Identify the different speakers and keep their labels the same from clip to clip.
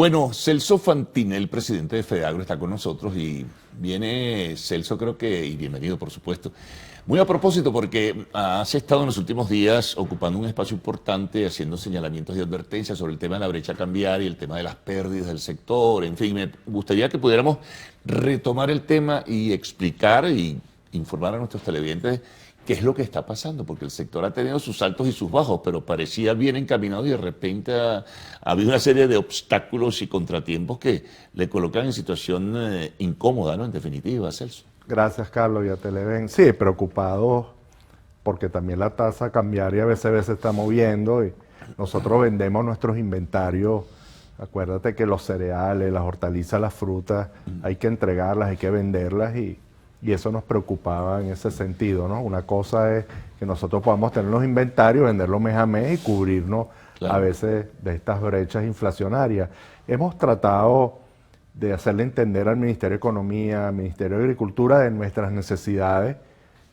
Speaker 1: Bueno, Celso Fantini, el presidente de FEDEAGRO, está con nosotros y viene Celso, creo que, y bienvenido, por supuesto. Muy a propósito, porque has estado en los últimos días ocupando un espacio importante, haciendo señalamientos y advertencias sobre el tema de la brecha cambiaria, el tema de las pérdidas del sector, en fin, me gustaría que pudiéramos retomar el tema y explicar y informar a nuestros televidentes qué es lo que está pasando, porque el sector ha tenido sus altos y sus bajos, pero parecía bien encaminado y de repente ha habido una serie de obstáculos y contratiempos que le colocan en situación incómoda, ¿no? En definitiva, Celso.
Speaker 2: Gracias, Carlos, y a Televen. Sí, preocupado porque también la tasa cambiaria a veces se está moviendo y nosotros vendemos nuestros inventarios. Acuérdate que los cereales, las hortalizas, las frutas, hay que entregarlas, hay que venderlas y eso nos preocupaba en ese sentido, ¿no? Una cosa es que nosotros podamos tener los inventarios, venderlos mes a mes y cubrirnos a veces de estas brechas inflacionarias. Hemos tratado de hacerle entender al Ministerio de Economía, al Ministerio de Agricultura de nuestras necesidades.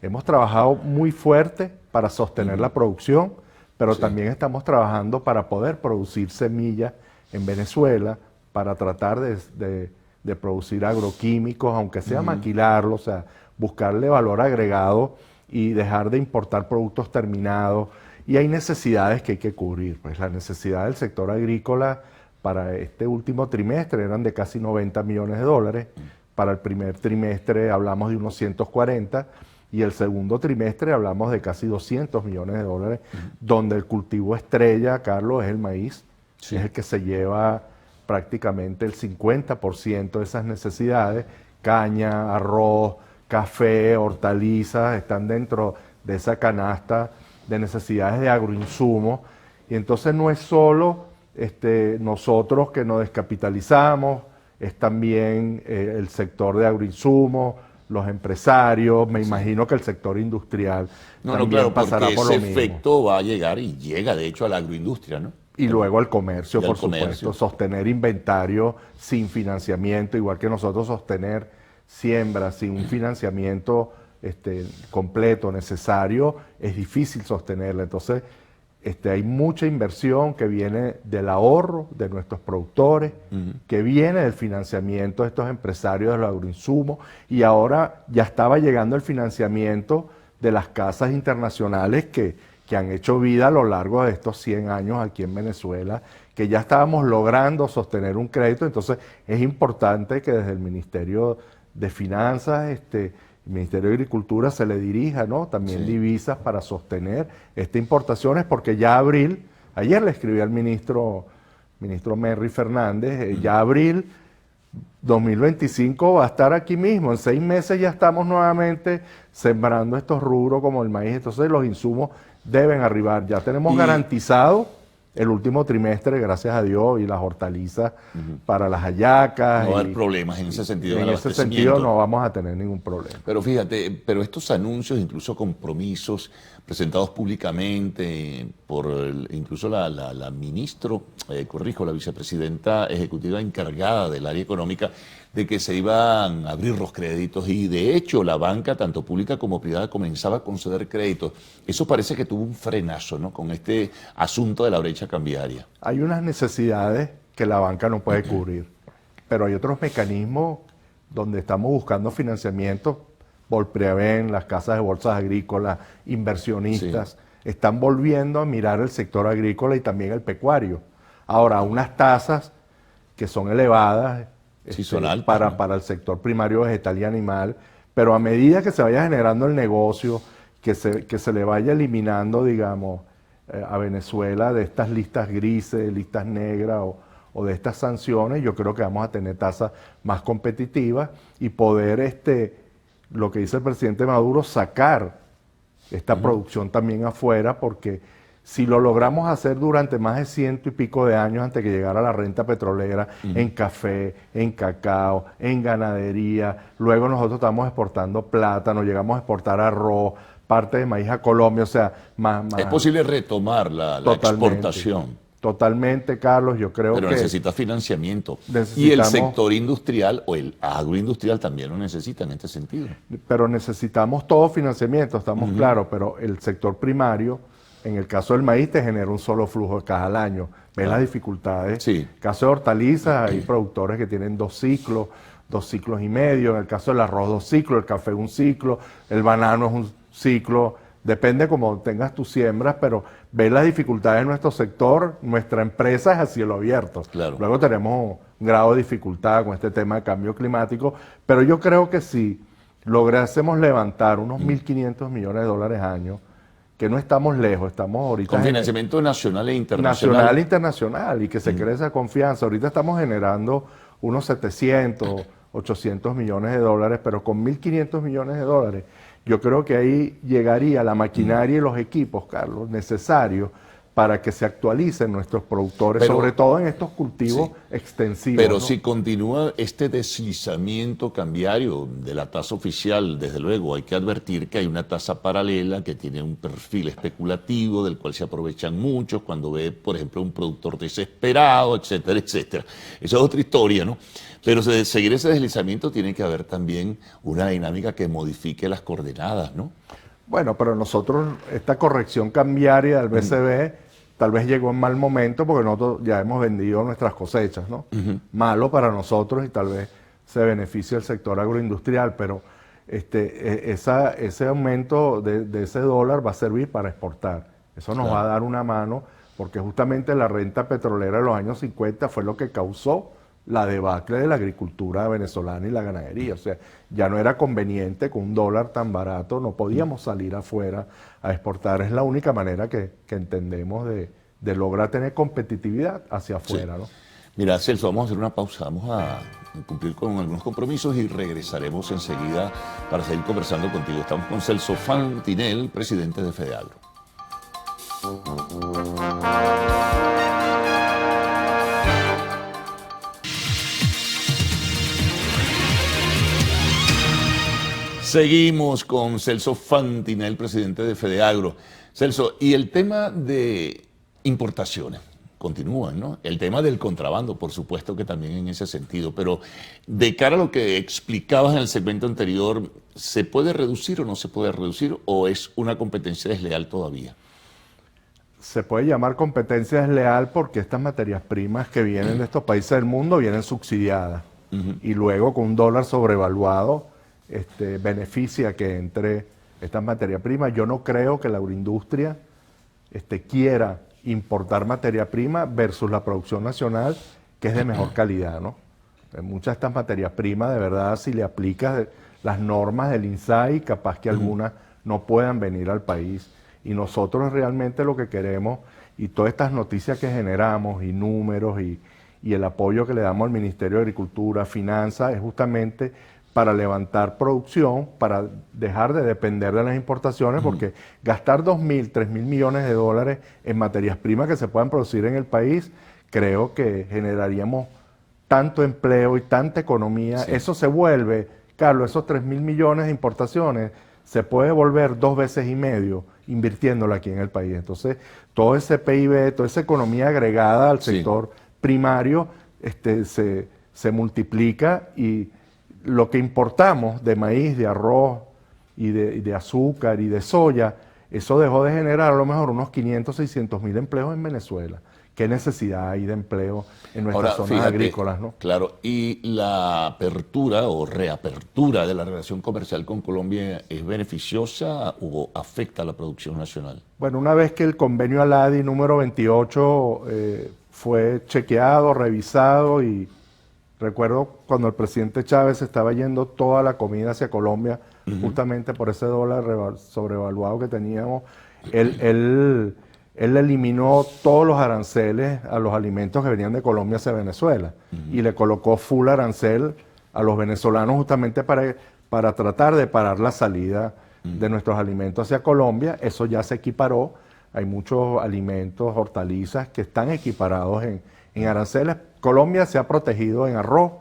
Speaker 2: Hemos trabajado muy fuerte para sostener la producción, pero también estamos trabajando para poder producir semillas en Venezuela, para tratar de producir agroquímicos, aunque sea maquilarlos, o sea, buscarle valor agregado y dejar de importar productos terminados. Y hay necesidades que hay que cubrir. Pues la necesidad del sector agrícola para este último trimestre eran de casi 90 millones de dólares. Para el primer trimestre hablamos de unos 140 y el segundo trimestre hablamos de casi 200 millones de dólares, donde el cultivo estrella, Carlos, es el maíz, es el que se lleva prácticamente el 50% de esas necesidades. Caña, arroz, café, hortalizas, están dentro de esa canasta de necesidades de agroinsumos. Y entonces no es solo nosotros que nos descapitalizamos, es también el sector de agroinsumos, los empresarios, me imagino que el sector industrial también pasará por lo mismo.
Speaker 1: Ese efecto va a llegar y llega, de hecho, a la agroindustria, ¿no?
Speaker 2: Y luego al comercio, por supuesto, sostener inventario sin financiamiento, igual que nosotros sostener siembra sin un financiamiento completo, necesario, es difícil sostenerla. Entonces, hay mucha inversión que viene del ahorro de nuestros productores, que viene del financiamiento de estos empresarios de los agroinsumos, y ahora ya estaba llegando el financiamiento de las casas internacionales que han hecho vida a lo largo de estos 100 años aquí en Venezuela, que ya estábamos logrando sostener un crédito. Entonces es importante que desde el Ministerio de Finanzas, el Ministerio de Agricultura se le dirija, ¿no? También divisas para sostener estas importaciones, porque ya ayer le escribí al ministro Merry Fernández, ya abril 2025 va a estar aquí mismo. En 6 meses ya estamos nuevamente sembrando estos rubros como el maíz. Entonces los insumos deben arribar. Ya tenemos garantizado el último trimestre, gracias a Dios, y las hortalizas para las hallacas.
Speaker 1: No va a haber problemas en ese sentido.
Speaker 2: En ese sentido no vamos a tener ningún problema.
Speaker 1: Pero fíjate, pero estos anuncios, incluso compromisos presentados públicamente por incluso la la vicepresidenta ejecutiva encargada del área económica, de que se iban a abrir los créditos y de hecho la banca, tanto pública como privada, comenzaba a conceder créditos. Eso parece que tuvo un frenazo, ¿no? Con este asunto de la brecha cambiaria.
Speaker 2: Hay unas necesidades que la banca no puede cubrir, pero hay otros mecanismos donde estamos buscando financiamiento. Volpreaven, las casas de bolsas agrícolas, inversionistas, están volviendo a mirar el sector agrícola y también el pecuario. Ahora, unas tasas que son elevadas
Speaker 1: son altas,
Speaker 2: para el sector primario vegetal y animal, pero a medida que se vaya generando el negocio, que se le vaya eliminando, digamos, a Venezuela de estas listas grises, listas negras o de estas sanciones, yo creo que vamos a tener tasas más competitivas y poder, lo que dice el presidente Maduro, sacar esta producción también afuera, porque si lo logramos hacer durante más de 100 y pico de años antes que llegara la renta petrolera, en café, en cacao, en ganadería, luego nosotros estamos exportando plátano, llegamos a exportar arroz, parte de maíz a Colombia, o sea, más.
Speaker 1: Es posible retomar la exportación.
Speaker 2: Totalmente, Carlos, yo creo
Speaker 1: Pero
Speaker 2: que...
Speaker 1: necesita financiamiento. Y el sector industrial o el agroindustrial también lo necesita en este sentido.
Speaker 2: Pero necesitamos todo financiamiento, estamos claros, pero el sector primario En el caso del maíz te genera un solo flujo de caja al año. Ves las dificultades.
Speaker 1: Sí.
Speaker 2: En el caso de hortalizas hay productores que tienen 2 ciclos y medio. En el caso del arroz 2 ciclos, el café 1 ciclo, el banano es 1 ciclo. Depende cómo tengas tus siembras, pero ves las dificultades en nuestro sector. Nuestra empresa es a cielo abierto.
Speaker 1: Claro.
Speaker 2: Luego tenemos un grado de dificultad con este tema de cambio climático, pero yo creo que si lográsemos levantar unos 1.500 millones de dólares año, que no estamos lejos, estamos ahorita...
Speaker 1: Con financiamiento nacional e internacional.
Speaker 2: Nacional e internacional, y que se cree esa confianza. Ahorita estamos generando unos 700, 800 millones de dólares, pero con 1.500 millones de dólares, yo creo que ahí llegaría la maquinaria y los equipos, Carlos, necesarios para que se actualicen nuestros productores,
Speaker 1: Pero,
Speaker 2: sobre todo en estos cultivos extensivos.
Speaker 1: Pero
Speaker 2: ¿no?
Speaker 1: si continúa este deslizamiento cambiario de la tasa oficial, desde luego hay que advertir que hay una tasa paralela que tiene un perfil especulativo del cual se aprovechan muchos cuando ve, por ejemplo, un productor desesperado, etcétera, etcétera. Esa es otra historia, ¿no? Pero de seguir ese deslizamiento tiene que haber también una dinámica que modifique las coordenadas, ¿no?
Speaker 2: Bueno, pero nosotros, esta corrección cambiaria del BCB tal vez llegó en mal momento porque nosotros ya hemos vendido nuestras cosechas, ¿no? Malo para nosotros y tal vez se beneficia el sector agroindustrial, pero ese aumento de ese dólar va a servir para exportar. Eso nos va a dar una mano porque justamente la renta petrolera de los años 50 fue lo que causó la debacle de la agricultura venezolana y la ganadería. O sea, ya no era conveniente con un dólar tan barato, no podíamos salir afuera a exportar. Es la única manera que entendemos de lograr tener competitividad hacia afuera, ¿no?
Speaker 1: Mira, Celso, vamos a hacer una pausa, vamos a cumplir con algunos compromisos y regresaremos enseguida para seguir conversando contigo. Estamos con Celso Fantinel, presidente de FEDEAGRO. Seguimos con Celso Fantinel, presidente de FEDEAGRO. Celso, y el tema de importaciones continúan, ¿no? El tema del contrabando, por supuesto que también en ese sentido, pero de cara a lo que explicabas en el segmento anterior, ¿se puede reducir o no se puede reducir o es una competencia desleal todavía?
Speaker 2: Se puede llamar competencia desleal porque estas materias primas que vienen de estos países del mundo vienen subsidiadas y luego con un dólar sobrevaluado beneficia que entre estas materias primas. Yo no creo que la agroindustria quiera importar materia prima versus la producción nacional, que es de mejor calidad, ¿no? Muchas de estas materias primas, de verdad, si le aplicas las normas del INSAI, capaz que algunas no puedan venir al país. Y nosotros realmente lo que queremos, y todas estas noticias que generamos, y números, y el apoyo que le damos al Ministerio de Agricultura, Finanzas, es justamente para levantar producción, para dejar de depender de las importaciones, porque gastar 2.000, 3.000 millones de dólares en materias primas que se puedan producir en el país, creo que generaríamos tanto empleo y tanta economía. Sí. Eso se vuelve, Carlos, esos 3.000 millones de importaciones, se puede volver 2 veces y medio invirtiéndolo aquí en el país. Entonces, todo ese PIB, toda esa economía agregada al sector primario, se multiplica, y lo que importamos de maíz, de arroz y de azúcar y de soya, eso dejó de generar a lo mejor unos 500, 600 mil empleos en Venezuela. ¿Qué necesidad hay de empleo en nuestras zonas agrícolas, ¿no?
Speaker 1: Claro, y la apertura o reapertura de la relación comercial con Colombia, ¿es beneficiosa o afecta a la producción nacional?
Speaker 2: Bueno, una vez que el convenio ALADI número 28 fue chequeado, revisado, y recuerdo cuando el presidente Chávez estaba yendo toda la comida hacia Colombia, justamente por ese dólar sobrevaluado que teníamos, él eliminó todos los aranceles a los alimentos que venían de Colombia hacia Venezuela y le colocó full arancel a los venezolanos justamente para tratar de parar la salida de nuestros alimentos hacia Colombia. Eso ya se equiparó. Hay muchos alimentos, hortalizas que están equiparados en aranceles. Colombia se ha protegido en arroz,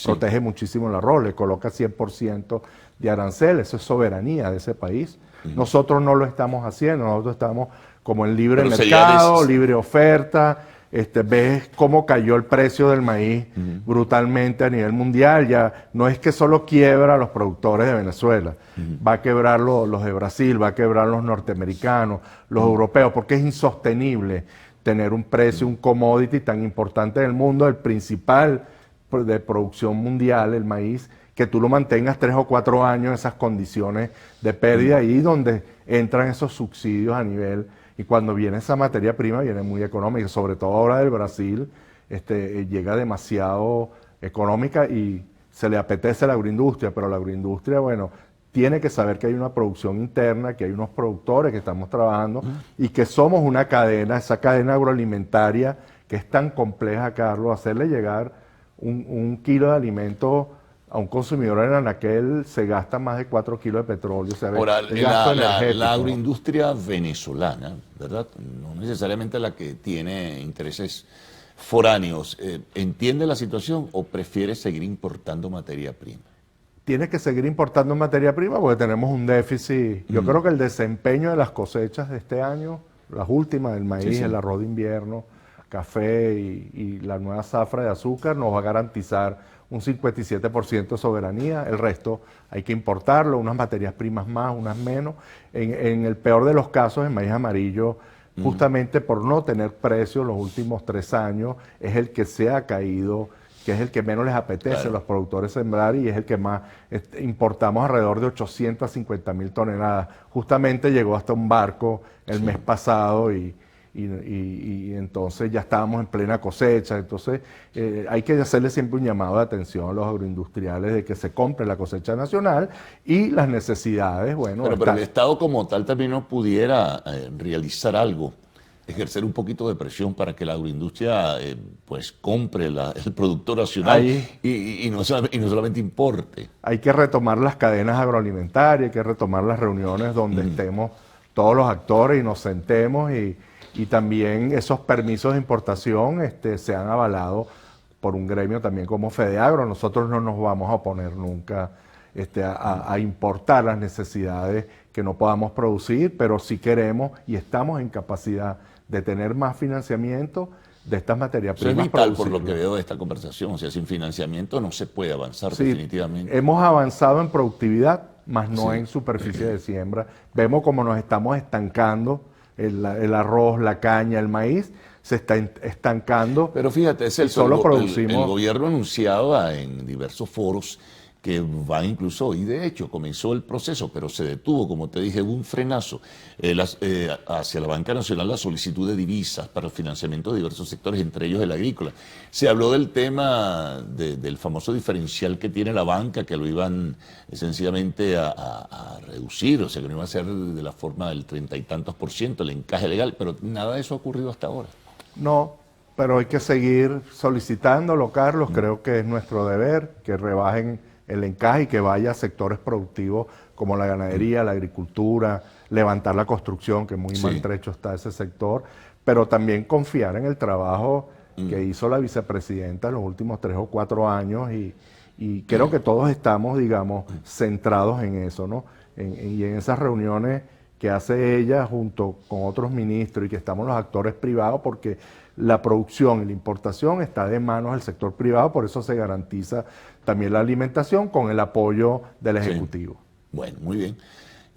Speaker 2: protege muchísimo el arroz, le coloca 100% de aranceles, eso es soberanía de ese país. Nosotros no lo estamos haciendo, nosotros estamos como en libre mercado, libre oferta, ves cómo cayó el precio del maíz brutalmente a nivel mundial. Ya no es que solo quiebra a los productores de Venezuela, va a quebrar los de Brasil, va a quebrar los norteamericanos, los europeos, porque es insostenible tener un precio, un commodity tan importante en el mundo, el principal de producción mundial, el maíz, que tú lo mantengas 3 o 4 años en esas condiciones de pérdida, ahí donde entran esos subsidios a nivel, y cuando viene esa materia prima viene muy económica, sobre todo ahora del Brasil, llega demasiado económica y se le apetece a la agroindustria, pero la agroindustria, bueno, tiene que saber que hay una producción interna, que hay unos productores que estamos trabajando y que somos una cadena, esa cadena agroalimentaria que es tan compleja, Carlos, hacerle llegar un kilo de alimento a un consumidor en Anaquel se gasta más de 4 kilos de petróleo. O sea,
Speaker 1: Ahora,
Speaker 2: gasto energético,
Speaker 1: la
Speaker 2: ¿no?
Speaker 1: agroindustria venezolana, ¿verdad? No necesariamente la que tiene intereses foráneos, ¿entiende la situación o prefiere seguir importando materia prima?
Speaker 2: Tiene que seguir importando materia prima porque tenemos un déficit. Yo creo que el desempeño de las cosechas de este año, las últimas, el maíz, el arroz de invierno, café y la nueva zafra de azúcar, nos va a garantizar un 57% de soberanía. El resto hay que importarlo, unas materias primas más, unas menos. En el peor de los casos, el maíz amarillo, justamente por no tener precio los últimos 3 años, es el que se ha caído, que es el que menos les apetece a los productores sembrar y es el que más importamos, alrededor de 850.000 toneladas. Justamente llegó hasta un barco el mes pasado y entonces ya estábamos en plena cosecha. Entonces hay que hacerle siempre un llamado de atención a los agroindustriales de que se compre la cosecha nacional y las necesidades, bueno.
Speaker 1: Pero el Estado como tal también no pudiera realizar algo, ejercer un poquito de presión para que la agroindustria pues compre el producto nacional y no solamente importe.
Speaker 2: Hay que retomar las cadenas agroalimentarias, hay que retomar las reuniones donde estemos todos los actores y nos sentemos y también esos permisos de importación se han avalado por un gremio también como FEDEAGRO. Nosotros no nos vamos a oponer nunca a importar las necesidades que no podamos producir, pero sí queremos y estamos en capacidad de tener más financiamiento de estas materias primas.
Speaker 1: Eso es vital por lo que veo de esta conversación. O sea, sin financiamiento no se puede avanzar definitivamente.
Speaker 2: Hemos avanzado en productividad, más no en superficie de siembra. Vemos como nos estamos estancando. El arroz, la caña, el maíz se está estancando.
Speaker 1: Pero fíjate, Celso,
Speaker 2: solo producimos...
Speaker 1: el gobierno anunciaba en diversos foros que va incluso, y de hecho comenzó el proceso, pero se detuvo, como te dije, hubo un frenazo hacia la Banca Nacional la solicitud de divisas para el financiamiento de diversos sectores, entre ellos el agrícola. Se habló del tema del famoso diferencial que tiene la banca, que lo iban sencillamente a reducir, o sea que no iba a ser de la forma del 30 y tantos %, el encaje legal, pero nada de eso ha ocurrido hasta ahora.
Speaker 2: No, pero hay que seguir solicitándolo, Carlos. Creo que es nuestro deber que rebajen el encaje y que vaya a sectores productivos como la ganadería, la agricultura, levantar la construcción, que muy maltrecho está ese sector, pero también confiar en el trabajo que hizo la vicepresidenta en los últimos 3 o 4 años y creo que todos estamos, digamos, centrados en eso, ¿no? Y en esas reuniones que hace ella junto con otros ministros y que estamos los actores privados, porque la producción y la importación está de manos del sector privado, por eso se garantiza también la alimentación con el apoyo del Ejecutivo.
Speaker 1: Bueno, muy bien.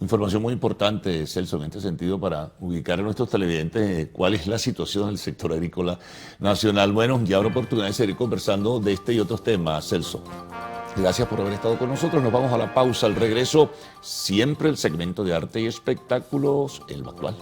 Speaker 1: Información muy importante, Celso, en este sentido, para ubicar a nuestros televidentes cuál es la situación del sector agrícola nacional. Bueno, ya habrá oportunidad de seguir conversando de este y otros temas, Celso. Gracias por haber estado con nosotros. Nos vamos a la pausa. Al regreso, siempre el segmento de arte y espectáculos, el Bactual.